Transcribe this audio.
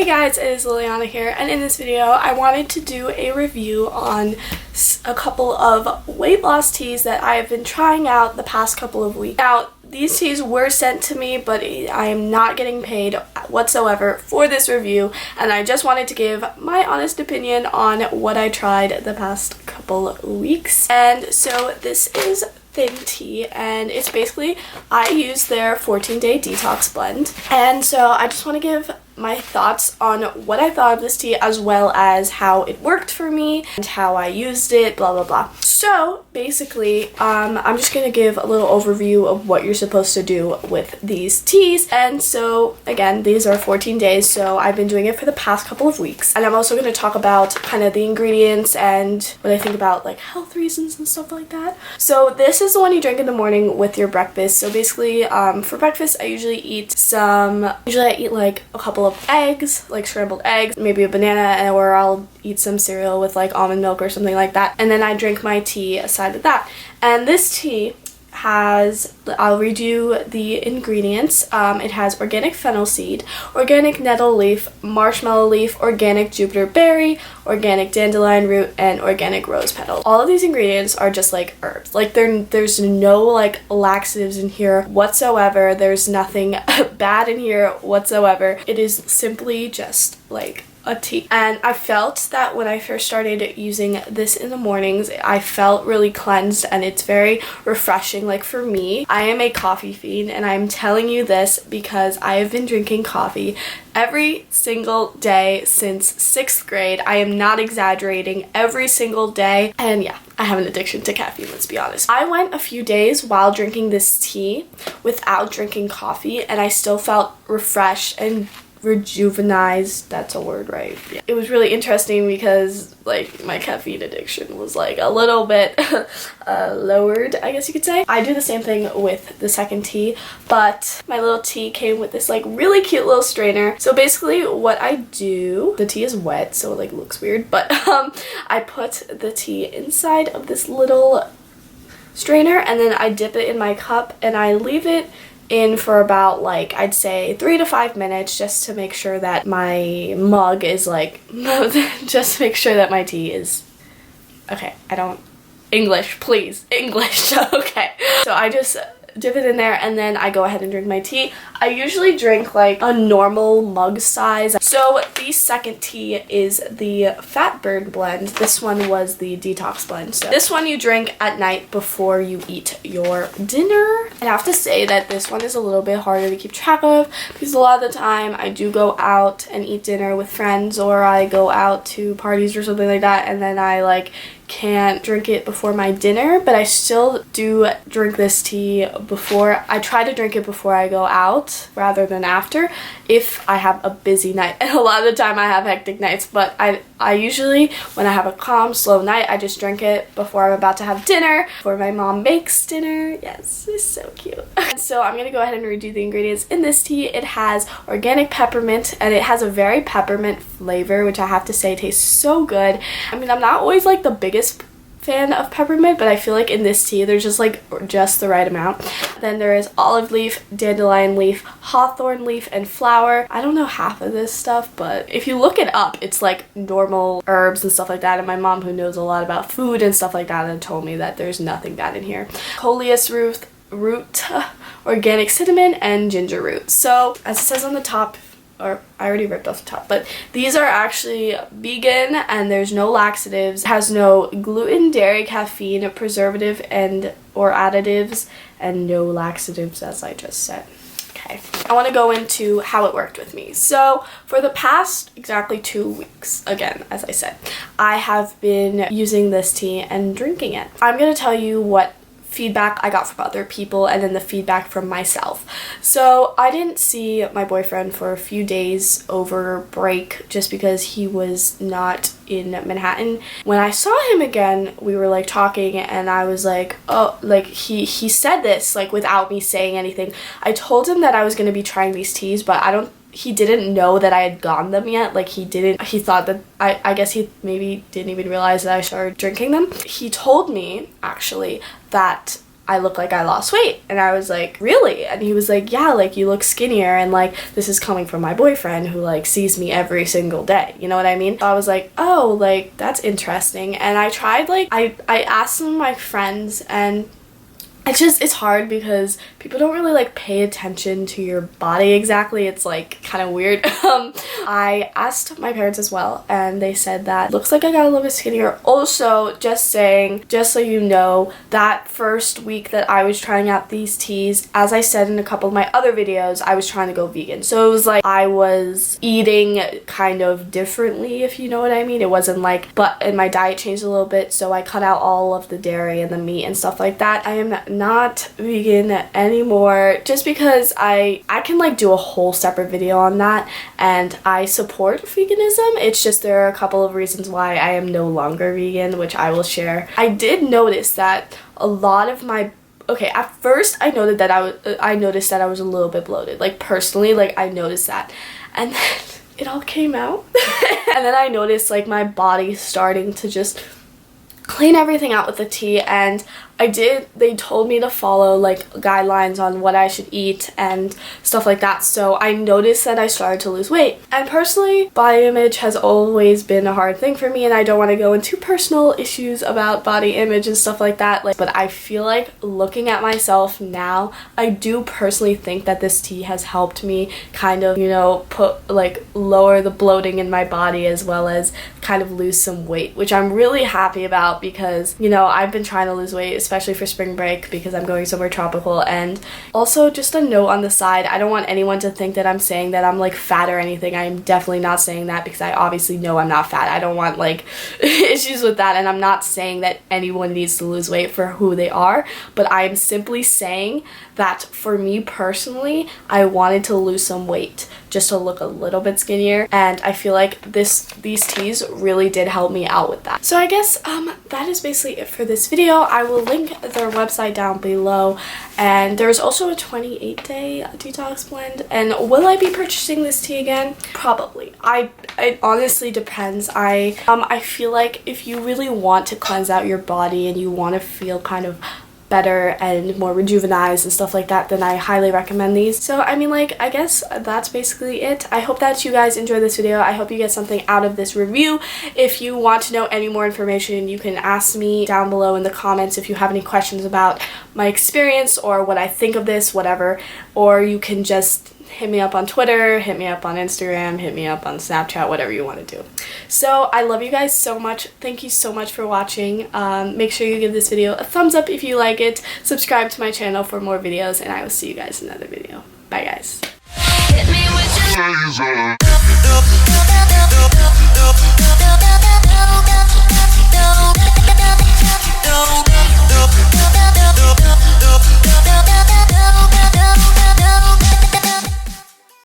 Hey guys, it is Liliana here, and in this video I wanted to do a review on a couple of weight loss teas that I have been trying out the past couple of weeks. Now, these teas were sent to me, but I am not getting paid whatsoever for this review, and I just wanted to give my honest opinion on what I tried the past couple of weeks. And so this is Thin Tea, and it's basically, I use their 14-day detox blend, and so I just want to give my thoughts on what I thought of this tea, as well as how it worked for me and how I used it, blah blah blah. So basically, I'm just gonna give a little overview of what you're supposed to do with these teas. And so again, these are 14 days, so I've been doing it for the past couple of weeks, and I'm also going to talk about kind of the ingredients and what I think about like health reasons and stuff like that. So this is the one you drink in the morning with your breakfast. So basically, for breakfast I usually eat like a couple of eggs, like scrambled eggs, maybe a banana, or I'll eat some cereal with like almond milk or something like that, and then I drink my tea aside of that. And this tea has, I'll read you the ingredients. It has organic fennel seed, organic nettle leaf, marshmallow leaf, organic Jupiter berry, organic dandelion root, and organic rose petal. All of these ingredients are just like herbs. Like there's no like laxatives in here whatsoever. There's nothing bad in here whatsoever. It is simply just like a tea. And I felt that when I first started using this in the mornings, I felt really cleansed, and it's very refreshing. Like for me, I am a coffee fiend, and I'm telling you this because I have been drinking coffee every single day since 6th grade. I am not exaggerating, every single day. And yeah, I have an addiction to caffeine, let's be honest. I went a few days while drinking this tea without drinking coffee, and I still felt refreshed and rejuvenized. That's a word, right? Yeah. It was really interesting because like my caffeine addiction was like a little bit lowered, I guess you could say. I do the same thing with the second tea, but my little tea came with this like really cute little strainer. So basically what I do, the tea is wet, so it like looks weird, but I put the tea inside of this little strainer, and then I dip it in my cup, and I leave it in for about like, I'd say 3 to 5 minutes, just to make sure that my mug is like just make sure that my tea is okay. English, please, English. Okay, so I just dip it in there, and then I go ahead and drink my tea. I usually drink like a normal mug size. So the second tea is the Fat Burn blend. This one was the detox blend. So this one you drink at night before you eat your dinner. I have to say that this one is a little bit harder to keep track of, because a lot of the time I do go out and eat dinner with friends, or I go out to parties or something like that, and then I like can't drink it before my dinner. But I still do drink this tea before. I try to drink it before I go out rather than after, if I have a busy night. And a lot of the time I have hectic nights, but I usually, when I have a calm, slow night, I just drink it before I'm about to have dinner, before my mom makes dinner. Yes, it's so cute. So I'm gonna go ahead and read you the ingredients in this tea. It has organic peppermint, and it has a very peppermint flavor, which I have to say tastes so good. I mean, I'm not always like the biggest fan of peppermint, but I feel like in this tea there's just like just the right amount. Then there is olive leaf, dandelion leaf, hawthorn leaf, and flower. I don't know half of this stuff, but if you look it up, it's like normal herbs and stuff like that, and my mom, who knows a lot about food and stuff like that, had told me that there's nothing bad in here. Coleus root, organic cinnamon, and ginger root. So as it says on the top, or I already ripped off the top, but these are actually vegan, and there's no laxatives. It has no gluten, dairy, caffeine, preservative, and or additives, and no laxatives, as I just said. Okay, I want to go into how it worked with me. So for the past exactly 2 weeks, again, as I said, I have been using this tea and drinking it. I'm going to tell you what feedback I got from other people, and then the feedback from myself. So I didn't see my boyfriend for a few days over break, just because he was not in Manhattan. When I saw him again, we were like talking, and I was like, oh, like he said this like without me saying anything. I told him that I was going to be trying these teas, but he didn't know that I had gotten them yet. Like he thought that, I guess he maybe didn't even realize that I started drinking them. He told me actually that I look like I lost weight. And I was like, really? And he was like, yeah, like you look skinnier, and like this is coming from my boyfriend who like sees me every single day, you know what I mean? So I was like, oh, like that's interesting. And I tried, like I asked some of my friends, and it's hard because people don't really like pay attention to your body exactly. It's like kind of weird. I asked my parents as well, and they said that looks like I got a little bit skinnier. Also, just saying, just so you know, that first week that I was trying out these teas, as I said in a couple of my other videos, I was trying to go vegan. So it was like I was eating kind of differently, if you know what I mean. It wasn't like, and my diet changed a little bit, so I cut out all of the dairy and the meat and stuff like that. I am not vegan anymore, just because I can like do a whole separate video on that, and I support veganism. It's just there are a couple of reasons why I am no longer vegan, which I will share. I did notice that a lot of my at first I noticed that I was a little bit bloated, like personally, like I noticed that, and then it all came out. And then I noticed like my body starting to just clean everything out with the tea, and they told me to follow like guidelines on what I should eat and stuff like that. So I noticed that I started to lose weight. And personally, body image has always been a hard thing for me, and I don't want to go into personal issues about body image and stuff like that. But I feel like looking at myself now, I do personally think that this tea has helped me kind of, you know, lower the bloating in my body, as well as kind of lose some weight, which I'm really happy about, because, you know, I've been trying to lose weight, especially for spring break, because I'm going somewhere tropical. And also, just a note on the side, I don't want anyone to think that I'm saying that I'm like fat or anything. I am definitely not saying that, because I obviously know I'm not fat. I don't want like issues with that, and I'm not saying that anyone needs to lose weight for who they are, but I am simply saying that for me personally, I wanted to lose some weight just to look a little bit skinnier, and I feel like these teas really did help me out with that. So I guess that is basically it for this video. I will link their website down below, and there's also a 28-day detox blend. And will I be purchasing this tea again? Probably. It honestly depends. I feel like if you really want to cleanse out your body and you want to feel kind of better and more rejuvenized and stuff like that, then I highly recommend these. So I mean, like, I guess that's basically it. I hope that you guys enjoy this video. I hope you get something out of this review. If you want to know any more information, you can ask me down below in the comments if you have any questions about my experience or what I think of this, whatever, or you can just hit me up on Twitter, hit me up on Instagram, hit me up on Snapchat, whatever you want to do. So I love you guys so much. Thank you so much for watching. Make sure you give this video a thumbs up if you like it. Subscribe to my channel for more videos, and I will see you guys in another video. Bye guys. Hit me with your